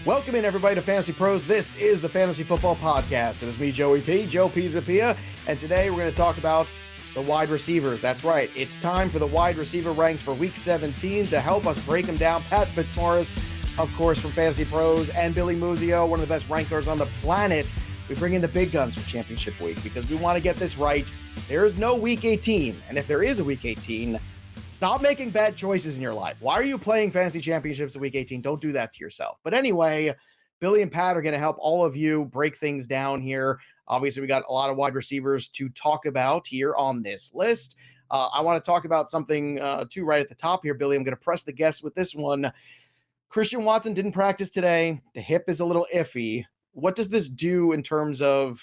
Welcome in, everybody, to Fantasy Pros. This is the Fantasy Football Podcast. It is me, Joey P, Joe Pizzapia, and today we're going to talk about the wide receivers. That's right. It's time for the wide receiver ranks for Week 17. To help us break them down, Pat Fitzmaurice, of course, from Fantasy Pros, and Billy Muzio, one of the best rankers on the planet. We bring in the big guns for Championship Week because we want to get this right. There is no Week 18, and if there is a Week 18, stop making bad choices in your life. Why are you playing fantasy championships in Week 18? Don't do that to yourself. But anyway, Billy and Pat are going to help all of you break things down here. Obviously, we got a lot of wide receivers to talk about here on this list. I want to talk about something, too, right at the top here, Billy. I'm going to press the guest with this one. Christian Watson didn't practice today. The hip is a little iffy. What does this do in terms of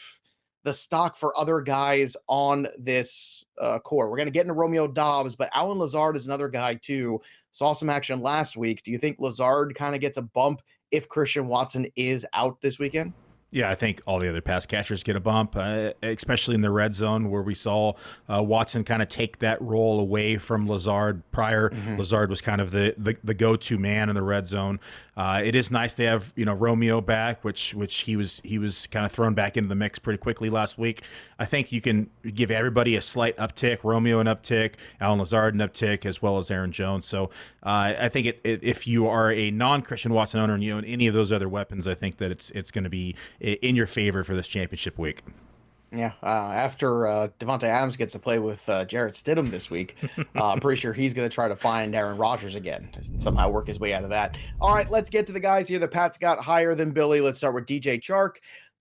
the stock for other guys on this core? We're going to get into Romeo Doubs, but Allen Lazard is another guy too. Saw some action last week. Do you think Lazard kind of gets a bump if Christian Watson is out this weekend? Yeah, I think all the other pass catchers get a bump, especially in the red zone where we saw Watson kind of take that role away from Lazard prior. Lazard was kind of the go-to man in the red zone. It is nice they have Romeo back, which he was kind of thrown back into the mix pretty quickly last week. I think you can give everybody a slight uptick, Romeo an uptick, Allen Lazard an uptick, as well as Aaron Jones. So I think if you are a non-Christian Watson owner and you own any of those other weapons, I think that it's going to be in your favor for this championship week. Yeah, after Davante Adams gets to play with Jarrett Stidham this week, I'm pretty sure he's going to try to find Aaron Rodgers again and somehow work his way out of that. All right, let's get to the guys here that Pat's got higher than Billy. Let's start with DJ Chark.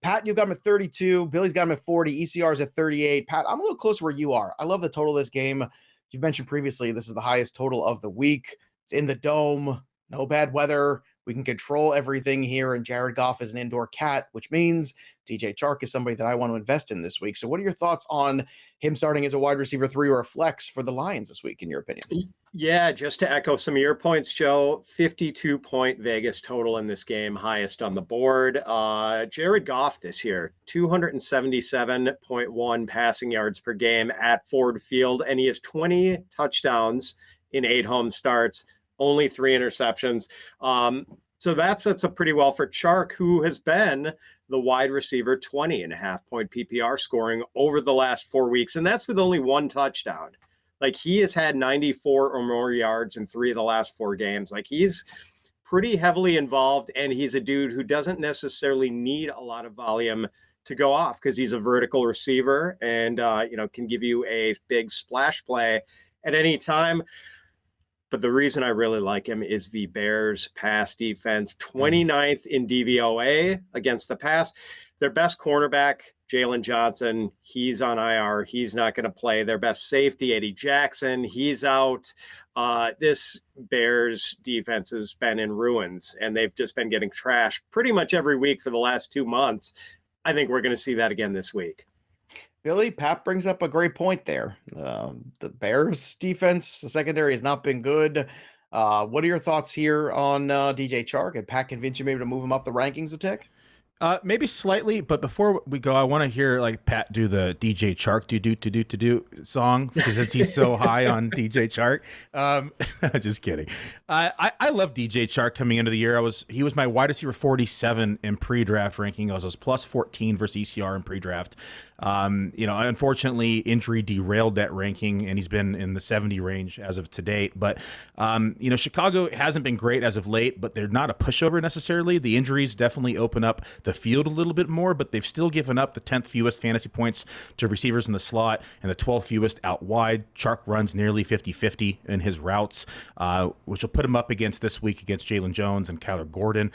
Pat, you got him at 32. Billy's got him at 40. ECR's at 38. Pat, I'm a little closer where you are. I love the total of this game. You've mentioned previously this is the highest total of the week. It's in the dome. No bad weather. We can control everything here, and Jared Goff is an indoor cat, which means DJ Chark is somebody that I want to invest in this week. So what are your thoughts on him starting as a wide receiver 3 or a flex for the Lions this week, in your opinion? Yeah, just to echo some of your points, Joe, 52-point Vegas total in this game, highest on the board. Jared Goff this year, 277.1 passing yards per game at Ford Field, and he has 20 touchdowns in 8 home starts, only 3 interceptions. So that sets up pretty well for Chark, who has been the wide receiver 20.5-point PPR scoring over the last 4 weeks. And that's with only 1 touchdown. Like, he has had 94 or more yards in 3 of the last 4 games. Like, he's pretty heavily involved, and he's a dude who doesn't necessarily need a lot of volume to go off because he's a vertical receiver and, can give you a big splash play at any time. But the reason I really like him is the Bears pass defense, 29th in DVOA against the pass. Their best cornerback, Jalen Johnson, he's on IR. He's not going to play. Their best safety, Eddie Jackson, he's out. This Bears defense has been in ruins, and they've just been getting trashed pretty much every week for the last 2 months. I think we're going to see that again this week. Billy, Pat brings up a great point there. The Bears defense, the secondary has not been good. What are your thoughts here on DJ Chark? And Pat convince you maybe to move him up the rankings a tick? Maybe slightly, but before we go, I want to hear Pat do the DJ Chark do song because he's so high on DJ Chark. Just kidding. I love DJ Chark coming into the year. He was my wide receiver 47 in pre-draft ranking. I was plus 14 versus ECR in pre-draft. Unfortunately, injury derailed that ranking, and he's been in the 70 range as of to date. But, Chicago hasn't been great as of late, but they're not a pushover necessarily. The injuries definitely open up the field a little bit more, but they've still given up the 10th fewest fantasy points to receivers in the slot and the 12th fewest out wide. Chark runs nearly 50-50 in his routes, which will put him up against this week against Jalen Jones and Kyler Gordon.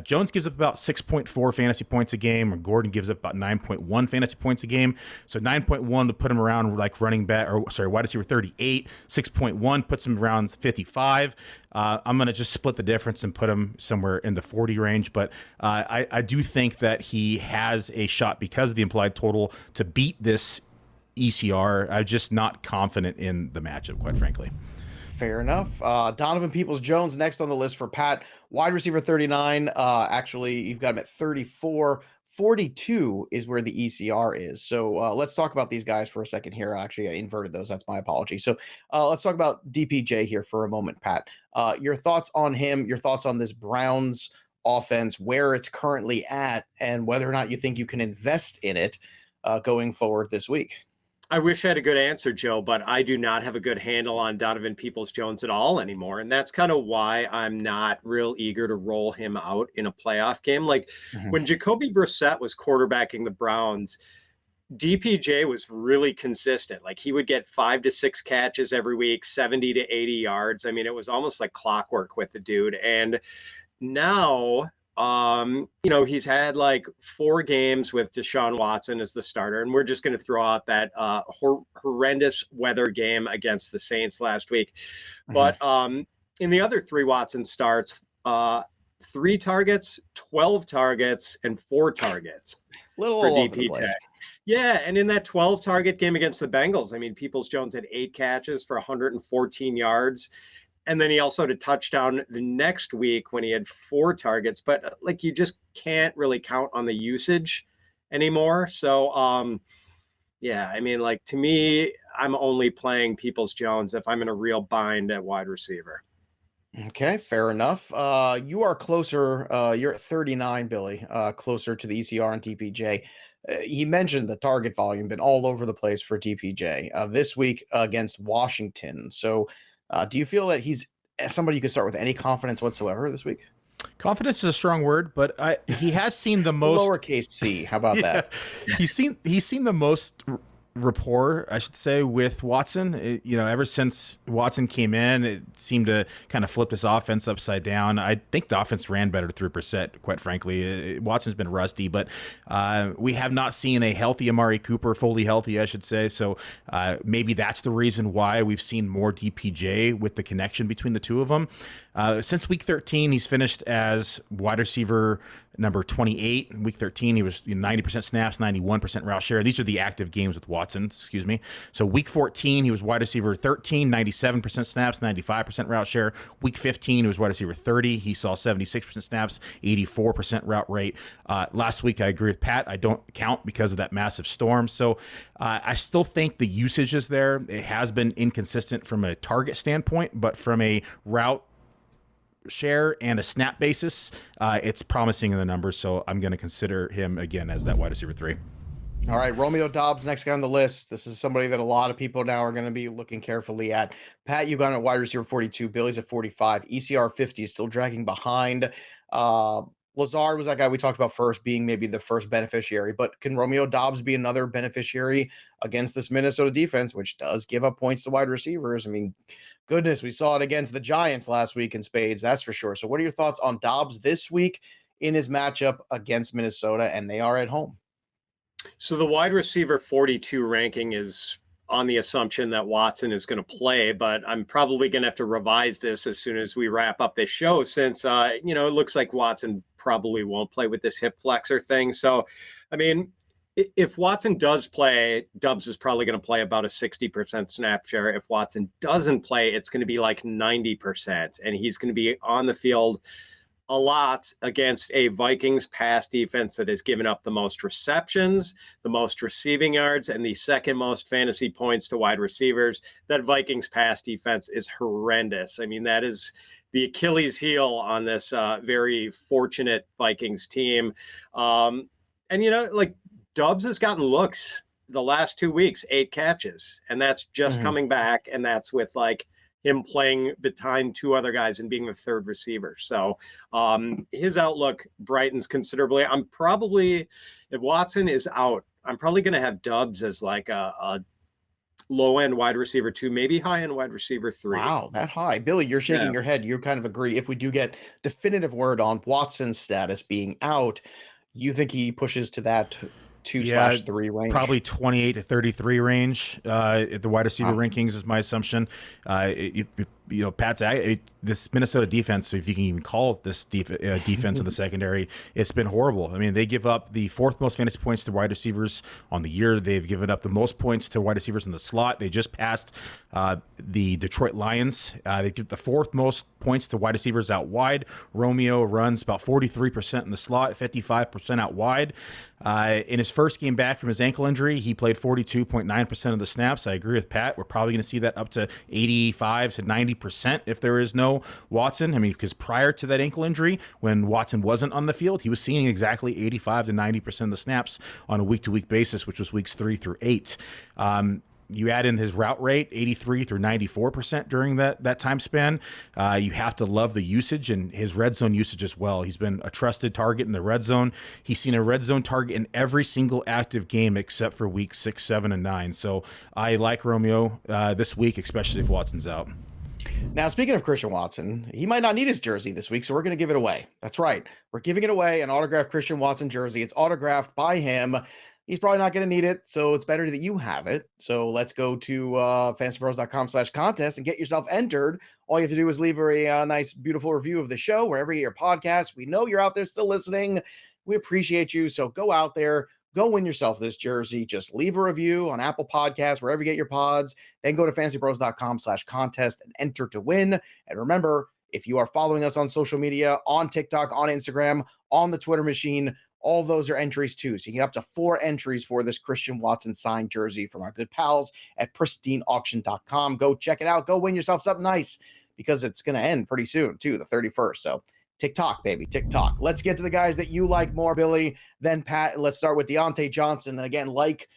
Jones gives up about 6.4 fantasy points a game, or Gordon gives up about 9.1 fantasy points a game. So 9.1 to put him around running back, wide receiver 38. 6.1 puts him around 55. I'm going to just split the difference and put him somewhere in the 40 range. But I do think that he has a shot because of the implied total to beat this ECR. I'm just not confident in the matchup, quite frankly. Fair enough. Donavan Peoples-Jones next on the list for Pat. Wide receiver 39. Actually, you've got him at 34. 42 is where the ECR is. So let's talk about these guys for a second here. Actually, I inverted those. That's my apology. So let's talk about DPJ here for a moment, Pat. Your thoughts on him, your thoughts on this Browns offense, where it's currently at, and whether or not you think you can invest in it going forward this week. I wish I had a good answer, Joe, but I do not have a good handle on Donavan Peoples-Jones at all anymore. And that's kind of why I'm not real eager to roll him out in a playoff game. Like when Jacoby Brissett was quarterbacking the Browns, DPJ was really consistent. Like he would get 5 to 6 catches every week, 70 to 80 yards. I mean, it was almost like clockwork with the dude. And now, he's had like 4 games with Deshaun Watson as the starter, and we're just going to throw out that horrendous weather game against the Saints last week. But in the other 3 Watson starts, 3 targets, 12 targets, and 4 targets Little for all over the DPJ. place. Yeah, and in that 12 target game against the Bengals, I mean, Peoples-Jones had 8 catches for 114 yards. And then he also had a touchdown the next week when he had 4 targets. But like you just can't really count on the usage anymore. So, yeah, I mean, like to me, I'm only playing Peoples-Jones if I'm in a real bind at wide receiver. Okay, fair enough. You are closer. You're at 39, Billy, closer to the ECR and DPJ. He mentioned the target volume been all over the place for DPJ this week against Washington. So do you feel that he's somebody you could start with any confidence whatsoever this week? Confidence is a strong word, but he has seen the most lowercase c. How about that? He's seen the most rapport, I should say, with Watson. Ever since Watson came in, it seemed to kind of flip this offense upside down. I think the offense ran better through Brissett, quite frankly. Watson's been rusty, but we have not seen a healthy Amari Cooper, fully healthy, I should say. So maybe that's the reason why we've seen more DPJ with the connection between the two of them. Since week 13, he's finished as wide receiver number 28. In week 13, he was 90% snaps, 91% route share. These are the active games with Watson, excuse me. So week 14, he was wide receiver 13, 97% snaps, 95% route share. Week 15, he was wide receiver 30. He saw 76% snaps, 84% route rate. Last week, I agree with Pat. I don't count because of that massive storm. So I still think the usage is there. It has been inconsistent from a target standpoint, but from a route share and a snap basis, it's promising in the numbers, so I'm going to consider him again as that wide receiver 3. All right, Romeo Doubs, next guy on the list. This is somebody that a lot of people now are going to be looking carefully at. Pat, you got a wide receiver 42. Billy's at 45. ECR 50 is still dragging behind. Lazard was that guy we talked about first, being maybe the first beneficiary. But can Romeo Doubs be another beneficiary against this Minnesota defense, which does give up points to wide receivers? I mean, goodness, we saw it against the Giants last week in spades, that's for sure. So what are your thoughts on Doubs this week in his matchup against Minnesota, and they are at home? So the wide receiver 42 ranking is on the assumption that Watson is going to play, but I'm probably going to have to revise this as soon as we wrap up this show, since, it looks like Watson probably won't play with this hip flexor thing. So, I mean, if Watson does play, Doubs is probably going to play about a 60% snap share. If Watson doesn't play, it's going to be like 90%, and he's going to be on the field a lot against a Vikings pass defense that has given up the most receptions, the most receiving yards, and the second most fantasy points to wide receivers. That Vikings pass defense is horrendous. I mean, that is the Achilles heel on this very fortunate Vikings team. And, Doubs has gotten looks the last 2 weeks, 8 catches, and that's just coming back, and that's with him playing behind 2 other guys and being the third receiver. So his outlook brightens considerably. If Watson is out, I'm probably going to have Doubs as a low-end wide receiver 2, maybe high-end wide receiver 3. Wow, that high. Billy, you're shaking your head. You kind of agree. If we do get definitive word on Watson's status being out, you think he pushes to that 2/3 range? Probably 28 to 33 range. The wide receiver rankings is my assumption. Pat, this Minnesota defense, if you can even call it this defense in the secondary, it's been horrible. I mean, they give up the 4th most fantasy points to wide receivers on the year. They've given up the most points to wide receivers in the slot. They just passed the Detroit Lions. They give the 4th most points to wide receivers out wide. Romeo runs about 43% in the slot, 55% out wide. In his first game back from his ankle injury, he played 42.9% of the snaps. I agree with Pat. We're probably going to see that up to 85 to 90% if there is no Watson. I mean, because prior to that ankle injury, when Watson wasn't on the field, he was seeing exactly 85 to 90% of the snaps on a week-to-week basis, which was weeks 3 through 8. You add in his route rate, 83 through 94% during that time span. You have to love the usage and his red zone usage as well. He's been a trusted target in the red zone. He's seen a red zone target in every single active game except for week 6, 7, and 9. So I like Romeo this week, especially if Watson's out. Now, speaking of Christian Watson, he might not need his jersey this week, so we're going to give it away. That's right. We're giving it away, an autographed Christian Watson jersey. It's autographed by him. He's probably not going to need it, so it's better that you have it. So let's go to fantasypros.com/contest and get yourself entered. All you have to do is leave a nice, beautiful review of the show wherever you get your podcast. We know you're out there still listening. We appreciate you, so go out there. Go win yourself this jersey. Just leave a review on Apple Podcasts, wherever you get your pods. Then go to fantasypros.com/contest and enter to win. And remember, if you are following us on social media, on TikTok, on Instagram, on the Twitter machine, all those are entries too. So you get up to 4 entries for this Christian Watson signed jersey from our good pals at pristineauction.com. Go check it out. Go win yourself something nice because it's going to end pretty soon too, the 31st. So TikTok, baby, TikTok. Let's get to the guys that you like more, Billy, than Pat. Let's start with Diontae Jonson. And again, like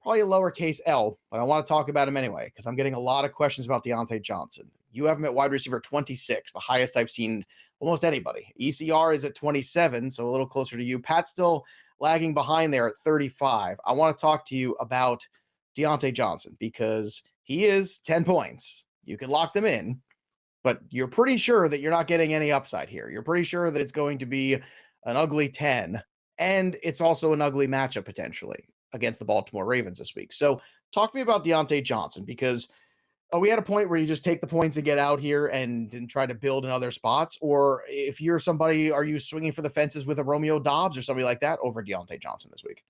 probably a lowercase L, but I want to talk about him anyway because I'm getting a lot of questions about Diontae Jonson. You have him at wide receiver 26, the highest I've seen almost anybody. ECR is at 27, so a little closer to you. Pat's still lagging behind there at 35. I want to talk to you about Diontae Jonson because he is 10 points. You can lock them in, but you're pretty sure that you're not getting any upside here. You're pretty sure that it's going to be an ugly 10, and it's also an ugly matchup potentially against the Baltimore Ravens this week. So talk to me about Diontae Jonson because are we at a point where you just take the points and get out here and try to build in other spots? Or if you're somebody, are you swinging for the fences with a Romeo Doubs or somebody like that over Diontae Jonson this week?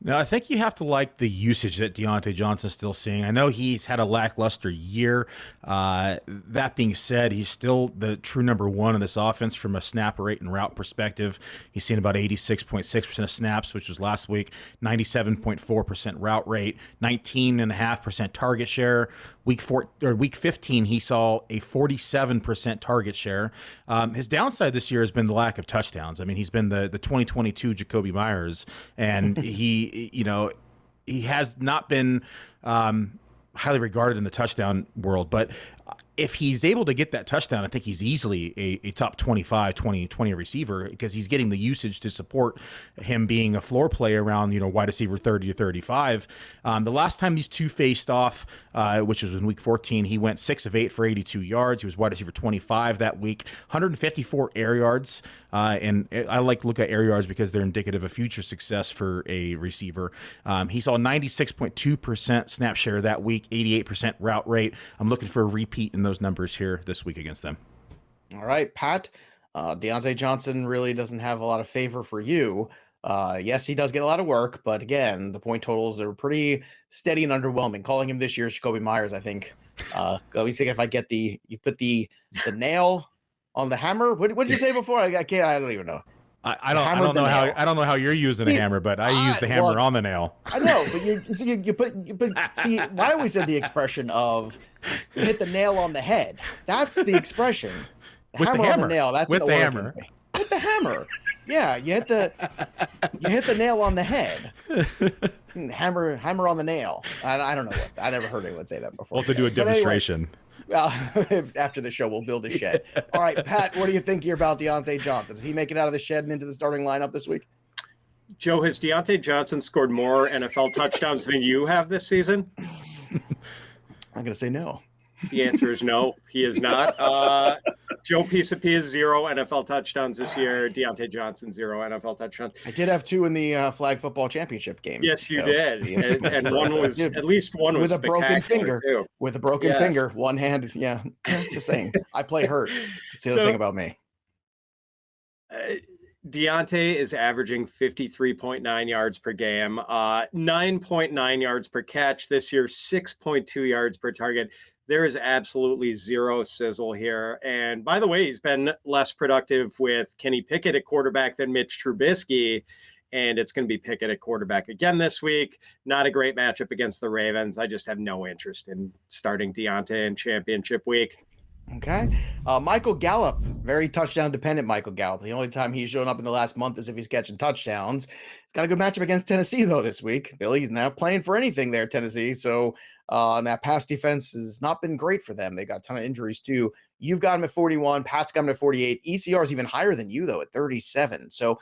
No, I think you have to like the usage that Diontae Johnson's still seeing. I know he's had a lackluster year. That being said, he's still the true number one in this offense from a snap rate and route perspective. He's seen about 86.6% of snaps, which was last week, 97.4% route rate, 19.5% target share. Week 15, he saw a 47% target share. His downside this year has been the lack of touchdowns. I mean, he's been the 2022 Jacoby Myers, and he has not been highly regarded in the touchdown world, but if he's able to get that touchdown, I think he's easily a top 25, 20 receiver because he's getting the usage to support him being a floor play around, wide receiver 30 to 35. The last time these two faced off, which was in week 14, he went 6 of 8 for 82 yards. He was wide receiver 25 that week, 154 air yards. And I like to look at air yards because they're indicative of future success for a receiver. He saw 96.2% snap share that week, 88% route rate. I'm looking for a repeat in those numbers here this week against them. All right, Pat. Diontae Jonson really doesn't have a lot of favor for you. Yes, he does get a lot of work, but again, the point totals are pretty steady and underwhelming. Calling him this year's Jacoby Myers, I think. Let me see if I get you put the nail on the hammer. What did you say before? I don't even know. I don't know how you're using a hammer, but I use the hammer on the nail. I know, but you put see. I always said the expression of you hit the nail on the head. That's the expression. With the hammer on the nail. That's with the hammer. With the hammer. Yeah, you hit the nail on the head. Hammer on the nail. I don't know what. I never heard anyone say that before. We'll have to do a demonstration. Anyway, after the show, we'll build a shed. All right, Pat, what do you think here about Diontae Jonson? Does he make it out of the shed and into the starting lineup this week? Joe, has Diontae Jonson scored more NFL touchdowns than you have this season? I'm going to say no. The answer is no, he is not. Joe Pisapia, 0 NFL touchdowns this year. Diontae Jonson, 0 NFL touchdowns. I did have 2 in the flag football championship game. Yes, you did. And one was, at least one was with a broken finger. Too. With a broken finger, one hand. Yeah, just saying. I play hurt. That's the other thing about me. Diontae is averaging 53.9 yards per game, 9.9 yards per catch this year, 6.2 yards per target. There is absolutely zero sizzle here. And by the way, he's been less productive with Kenny Pickett at quarterback than Mitch Trubisky. and it's going to be Pickett at quarterback again this week. Not a great matchup against the Ravens. I just have no interest in starting Diontae in championship week. Okay. Michael Gallup, very touchdown dependent Michael Gallup. The only time he's shown up in the last month is if he's catching touchdowns. He's got a good matchup against Tennessee, though, this week. Billy, he's not playing for anything there, Tennessee. So and that pass defense has not been great for them. They got a ton of injuries, too. You've got him at 41. Pat's got him at 48. ECR is even higher than you, though, at 37. So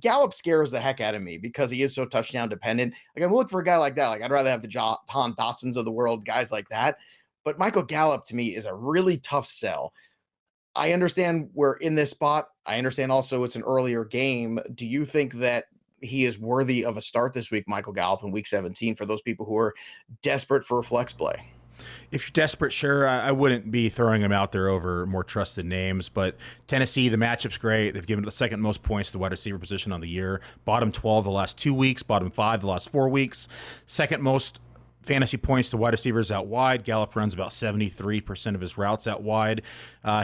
Gallup scares the heck out of me because he is so touchdown dependent. Like, I'm looking for a guy like that. Like, I'd rather have the Jahan Dotsons of the world, guys like that. But Michael Gallup, to me, is a really tough sell. I understand we're in this spot. I understand also it's an earlier game. Do you think that he is worthy of a start this week, Michael Gallup, in week 17, for those people who are desperate for a flex play? If you're desperate, sure. I wouldn't be throwing him out there over more trusted names, but Tennessee, the matchup's great. They've given the second most points to the wide receiver position on the year. Bottom 12 the last 2 weeks, bottom 5 the last 4 weeks. Second most fantasy points to wide receivers out wide. Gallup runs about 73% of his routes out wide.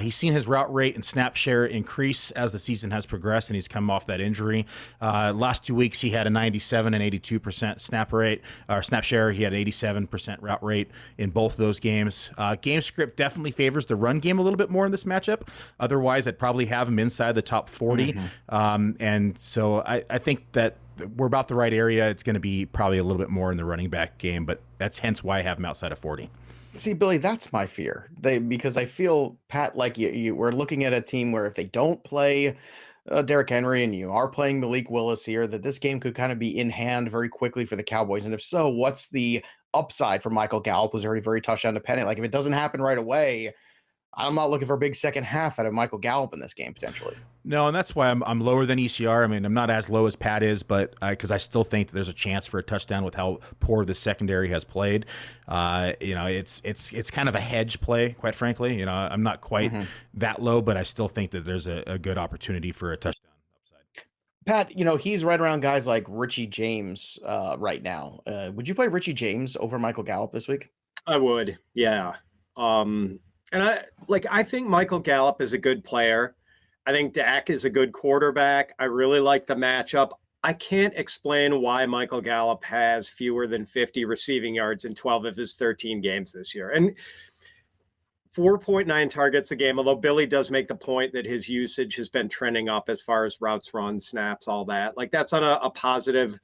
He's seen his route rate and snap share increase as the season has progressed, and he's come off that injury. Last 2 weeks, he had a 97 and 82% snap rate, or snap share. He had 87% route rate in both of those games. Game script definitely favors the run game a little bit more in this matchup. Otherwise, I'd probably have him inside the top 40. And so I think that we're about the right area. It's going to be probably a little bit more in the running back game, but that's hence why I have him outside of 40. See, Billy, that's my fear. Because I feel, Pat, like we're looking at a team where if they don't play Derrick Henry and you are playing Malik Willis here, that this game could kind of be in hand very quickly for the Cowboys. And if so, what's the upside for Michael Gallup, who's already very touchdown dependent? Like, if it doesn't happen right away, I'm not looking for a big second half out of Michael Gallup in this game, potentially. No, and that's why I'm lower than ECR. I mean, I'm not as low as Pat is, but because I still think that there's a chance for a touchdown with how poor the secondary has played. It's kind of a hedge play, quite frankly. I'm not quite that low, but I still think that there's a good opportunity for a touchdown upside. Pat, he's right around guys like Richie James right now. Would you play Richie James over Michael Gallup this week? I would, yeah. And I think Michael Gallup is a good player. I think Dak is a good quarterback. I really like the matchup. I can't explain why Michael Gallup has fewer than 50 receiving yards in 12 of his 13 games this year. And 4.9 targets a game, although Billy does make the point that his usage has been trending up as far as routes run, snaps, all that. Like, that's on a positive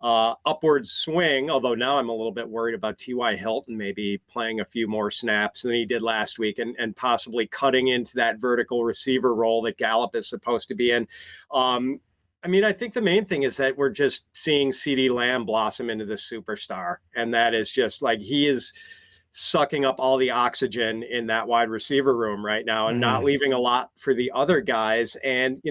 upward swing, although now I'm a little bit worried about T.Y. Hilton maybe playing a few more snaps than he did last week and possibly cutting into that vertical receiver role that Gallup is supposed to be in. I think the main thing is that we're just seeing CeeDee Lamb blossom into the superstar, and that is just like he is sucking up all the oxygen in that wide receiver room right now and not leaving a lot for the other guys. And,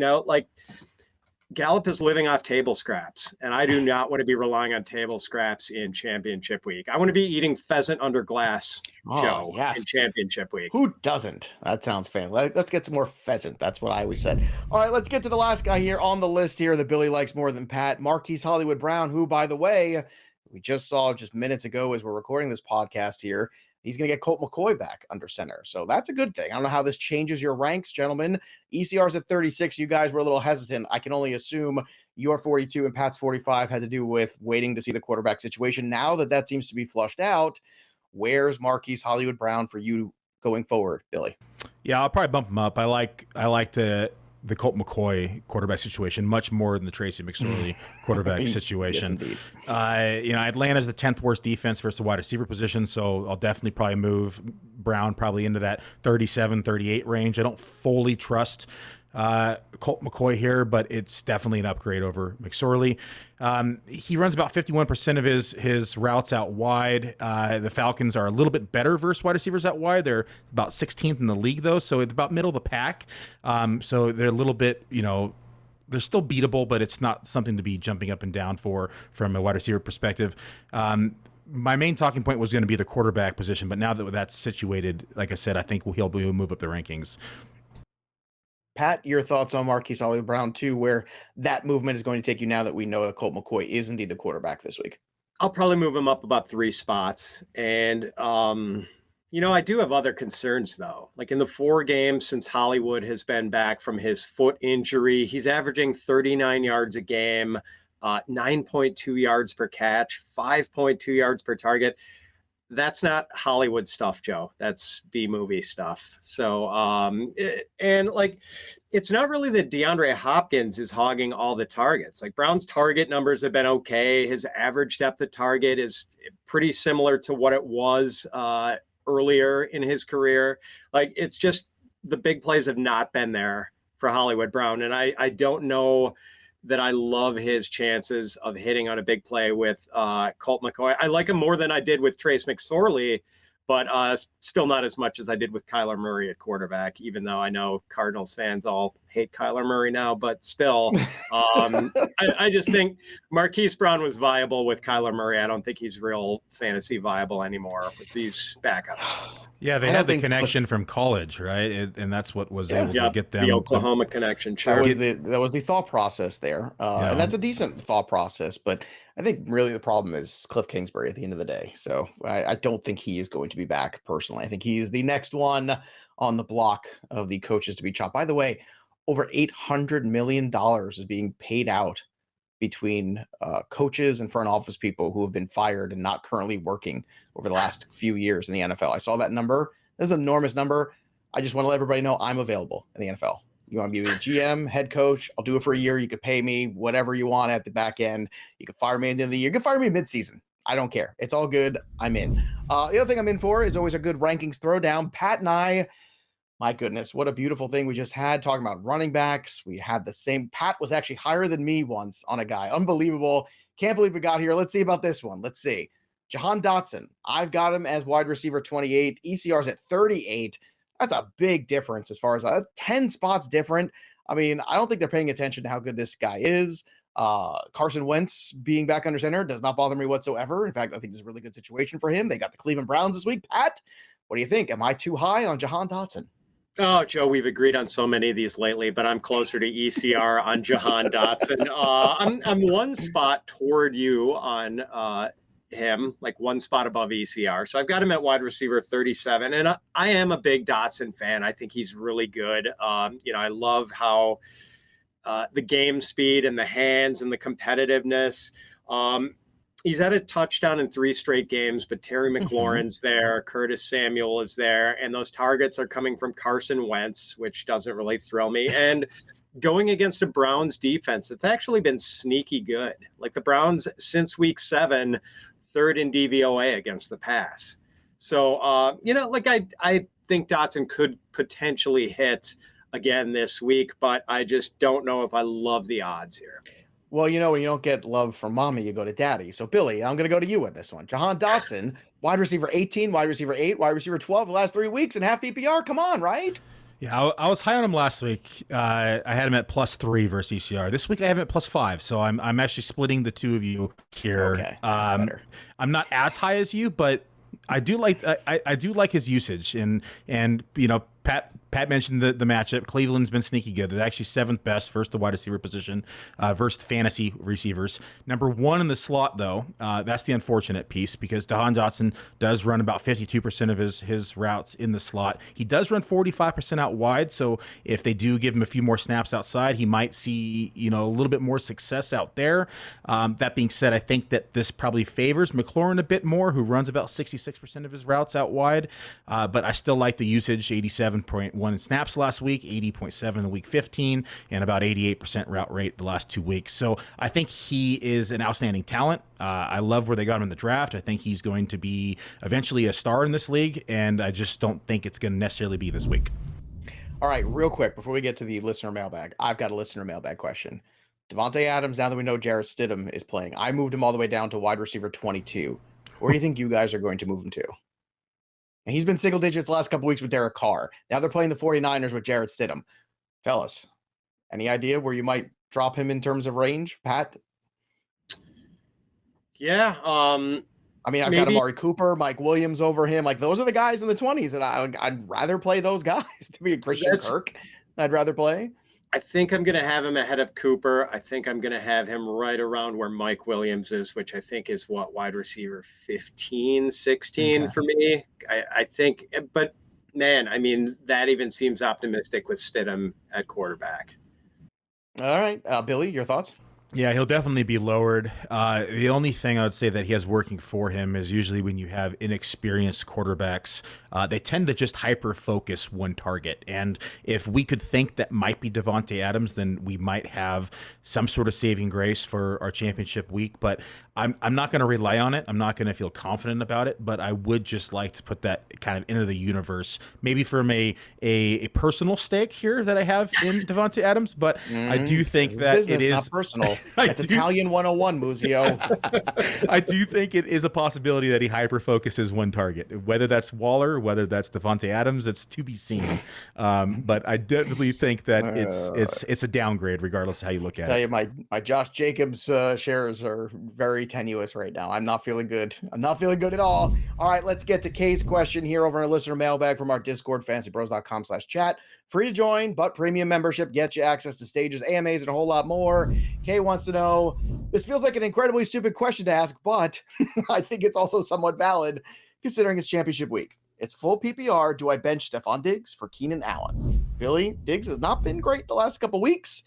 Gallup is living off table scraps, and I do not want to be relying on table scraps in championship week. I want to be eating pheasant under glass, Joe, in championship week. Who doesn't? That sounds fan. Let's get some more pheasant. That's what I always said. All right, let's get to the last guy here on the list here that Billy likes more than Pat, Marquise Brown, who, by the way, we just saw just minutes ago as we're recording this podcast here. He's going to get Colt McCoy back under center. So that's a good thing. I don't know how this changes your ranks, gentlemen. ECR's at 36. You guys were a little hesitant. I can only assume your 42 and Pat's 45 had to do with waiting to see the quarterback situation. Now that seems to be flushed out, where's Marquise Brown for you going forward, Billy? Yeah, I'll probably bump him up. I like the Colt McCoy quarterback situation much more than the Tracy McSorley quarterback situation. Yes, Atlanta's the 10th worst defense versus the wide receiver position, so I'll definitely probably move Brown probably into that 37, 38 range. I don't fully trust Colt McCoy here, but it's definitely an upgrade over McSorley. He runs about 51% of his routes out wide. The Falcons are a little bit better versus wide receivers out wide. They're about 16th in the league, though, so it's about middle of the pack. So they're a little bit, they're still beatable, but it's not something to be jumping up and down from a wide receiver perspective. My main talking point was going to be the quarterback position, but now that that's situated, like I said, I think he'll move up the rankings. Pat, your thoughts on Marquise Brown too, where that movement is going to take you now that we know that Colt McCoy is indeed the quarterback this week? I'll probably move him up about 3 spots. And I do have other concerns, though. Like in the 4 games since Hollywood has been back from his foot injury, he's averaging 39 yards a game, 9.2 yards per catch, 5.2 yards per target. That's not Hollywood stuff, Joe. That's B-movie stuff. So, it's not really that DeAndre Hopkins is hogging all the targets. Like Brown's target numbers have been okay. His average depth of target is pretty similar to what it was earlier in his career. Like it's just the big plays have not been there for Hollywood Brown. And I don't know that I love his chances of hitting on a big play with Colt McCoy. I like him more than I did with Trace McSorley, but still not as much as I did with Kyler Murray at quarterback, even though I know Cardinals fans all hate Kyler Murray now, but still, I just think Marquise Brown was viable with Kyler Murray. I don't think he's real fantasy viable anymore with these backups. Yeah, they had the connection from college, right? And that's what was able to get them the Oklahoma connection. Sure. That was the thought process there, and that's a decent thought process. But I think really the problem is Cliff Kingsbury at the end of the day. So I don't think he is going to be back personally. I think he is the next one on the block of the coaches to be chopped. By the way, over $800 million is being paid out between coaches and front office people who have been fired and not currently working over the last few years in the NFL. I saw that number. This is an enormous number. I just want to let everybody know I'm available in the NFL. You want to be a GM, head coach, I'll do it for a year. You could pay me whatever you want at the back end. You can fire me at the end of the year. You can fire me midseason. I don't care. It's all good. I'm in. The other thing I'm in for is always a good rankings throwdown. Pat and I, my goodness, what a beautiful thing we just had talking about running backs. We had the same. Pat was actually higher than me once on a guy. Unbelievable. Can't believe we got here. Let's see about this one. Let's see. Jahan Dotson. I've got him as wide receiver 28. ECR's at 38. That's a big difference as far as 10 spots different. I mean, I don't think they're paying attention to how good this guy is. Carson Wentz being back under center does not bother me whatsoever. In fact, I think it's a really good situation for him. They got the Cleveland Browns this week. Pat, what do you think? Am I too high on Jahan Dotson? Oh, Joe, we've agreed on so many of these lately, but I'm closer to ECR on Jahan Dotson. I'm one spot toward you on him, like one spot above ECR. So I've got him at wide receiver 37, and I am a big Dotson fan. I think he's really good. I love how the game speed and the hands and the competitiveness. He's had a touchdown in 3 straight games, but Terry McLaurin's there, Curtis Samuel is there, and those targets are coming from Carson Wentz, which doesn't really thrill me. And going against a Browns defense, it's actually been sneaky good. Like the Browns, since week 7, 3rd in DVOA against the pass. So, I think Dotson could potentially hit again this week, but I just don't know if I love the odds here. Well, when you don't get love from mommy, you go to daddy. So, Billy, I'm going to go to you with this one. Jahan Dotson, wide receiver 18, wide receiver 8, wide receiver 12 the last 3 weeks and half PPR. Come on, right? Yeah, I was high on him last week. I had him at +3 versus ECR. This week I have him at +5. So I'm actually splitting the two of you here. Okay, I'm not as high as you, but I do like I do like his usage, and Pat mentioned the matchup. Cleveland's been sneaky good. They're actually 7th best versus the wide receiver position versus fantasy receivers. Number 1 in the slot, though. That's the unfortunate piece because Jahan Dotson does run about 52% of his routes in the slot. He does run 45% out wide, so if they do give him a few more snaps outside, he might see a little bit more success out there. That being said, I think that this probably favors McLaurin a bit more, who runs about 66% of his routes out wide, but I still like the usage, 87.1 in snaps last week, 80.7 in week 15, and about 88% route rate the last 2 weeks. So I think he is an outstanding talent. I love where they got him in the draft. I think he's going to be eventually a star in this league, and I just don't think it's going to necessarily be this week. All right, real quick, before we get to the listener mailbag, I've got a listener mailbag question. Davante Adams, now that we know Jarrett Stidham is playing, I moved him all the way down to wide receiver 22. Where do you think you guys are going to move him to? And he's been single digits the last couple weeks with Derek Carr. Now they're playing the 49ers with Jarrett Stidham. Fellas, any idea where you might drop him in terms of range, Pat? Yeah. I've got Amari Cooper, Mike Williams over him. Like, those are the guys in the 20s that I'd rather play those guys to be a Christian Kirk. I'd rather play. I think I'm going to have him ahead of Cooper. I think I'm going to have him right around where Mike Williams is, which I think is what, wide receiver 15, 16 for me. I think, but man, I mean, that even seems optimistic with Stidham at quarterback. All right. Billy, your thoughts? Yeah, he'll definitely be lowered. The only thing I would say that he has working for him is usually when you have inexperienced quarterbacks, they tend to just hyper-focus one target. And if we could think that might be Davante Adams, then we might have some sort of saving grace for our championship week. But I'm not going to rely on it. I'm not going to feel confident about it. But I would just like to put that kind of into the universe, maybe from a personal stake here that I have in Davante Adams. But I do think that business, it is not personal. It's Italian 101, Muzio. I do think it is a possibility that he hyper focuses one target, whether that's Waller, whether that's Davante Adams. It's to be seen. But I definitely think that it's a downgrade, regardless of how you look at Tell it. you, my Josh Jacobs shares are very tenuous right now. I'm not feeling good. I'm not feeling good at all. All right, let's get to Kay's question here over our listener mailbag from our Discord, fantasypros.com/chat. Free to join, but premium membership gets you access to stages, AMAs, and a whole lot more. Kay wants to know, this feels like an incredibly stupid question to ask, but I think it's also somewhat valid considering it's championship week. It's full PPR. Do I bench Stephon Diggs for Keenan Allen? Billy, Diggs has not been great the last couple weeks.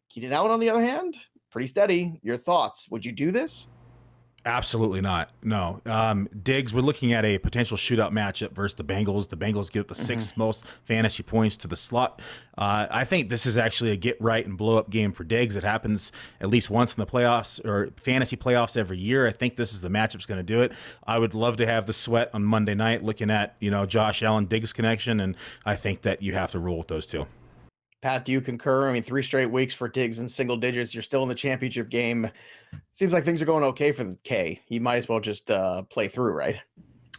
Keenan Allen, on the other hand, pretty steady. Your thoughts? Would you do this? Absolutely not. No. Diggs, we're looking at a potential shootout matchup versus the Bengals. The Bengals give the sixth most fantasy points to the slot. I think this is actually a get right and blow up game for Diggs. It happens at least once in the playoffs or fantasy playoffs every year. I think this is the matchup's going to do it. I would love to have the sweat on Monday night looking at, Josh Allen Diggs connection. And I think that you have to roll with those two. Pat, do you concur? I mean, 3 straight weeks for Diggs in single digits. You're still in the championship game. Seems like things are going okay for the K. He might as well just play through, right?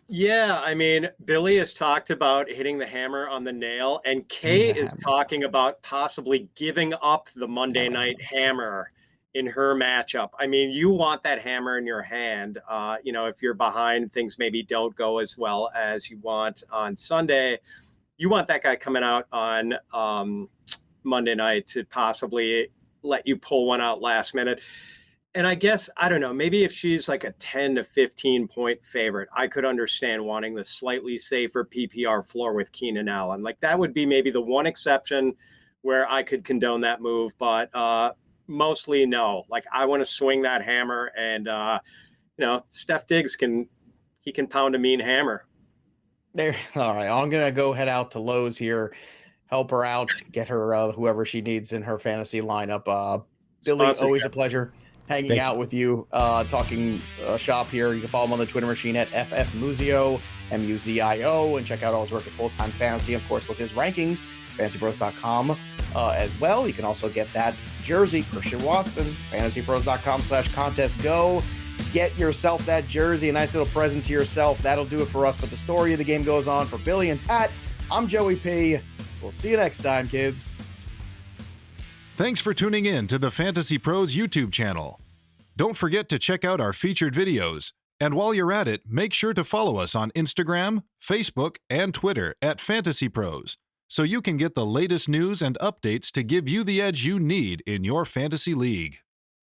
Yeah, I mean, Billy has talked about hitting the hammer on the nail, and Kay is talking about possibly giving up the Monday night hammer in her matchup. I mean, you want that hammer in your hand. If you're behind, things maybe don't go as well as you want on Sunday. You want that guy coming out on Monday night to possibly let you pull one out last minute. And I guess, I don't know, maybe if she's like a 10 to 15 point favorite, I could understand wanting the slightly safer PPR floor with Keenan Allen. Like that would be maybe the one exception where I could condone that move, but mostly no. Like I want to swing that hammer and, Steph Diggs can pound a mean hammer. There. All right. I'm going to go head out to Lowe's here, help her out, get her whoever she needs in her fantasy lineup. Billy, always a pleasure hanging out with you, talking shop here. You can follow him on the Twitter machine at FFMuzio, MUZIO, and check out all his work at Full Time Fantasy. Of course, look at his rankings, fantasypros.com as well. You can also get that jersey, Christian Watson, fantasypros.com/contest. Go get yourself that jersey, a nice little present to yourself. That'll do it for us. But the story of the game goes on. For Billy and Pat, I'm Joey P. We'll see you next time, kids. Thanks for tuning in to the Fantasy Pros YouTube channel. Don't forget to check out our featured videos. And while you're at it, make sure to follow us on Instagram, Facebook, and Twitter at Fantasy Pros, so you can get the latest news and updates to give you the edge you need in your fantasy league.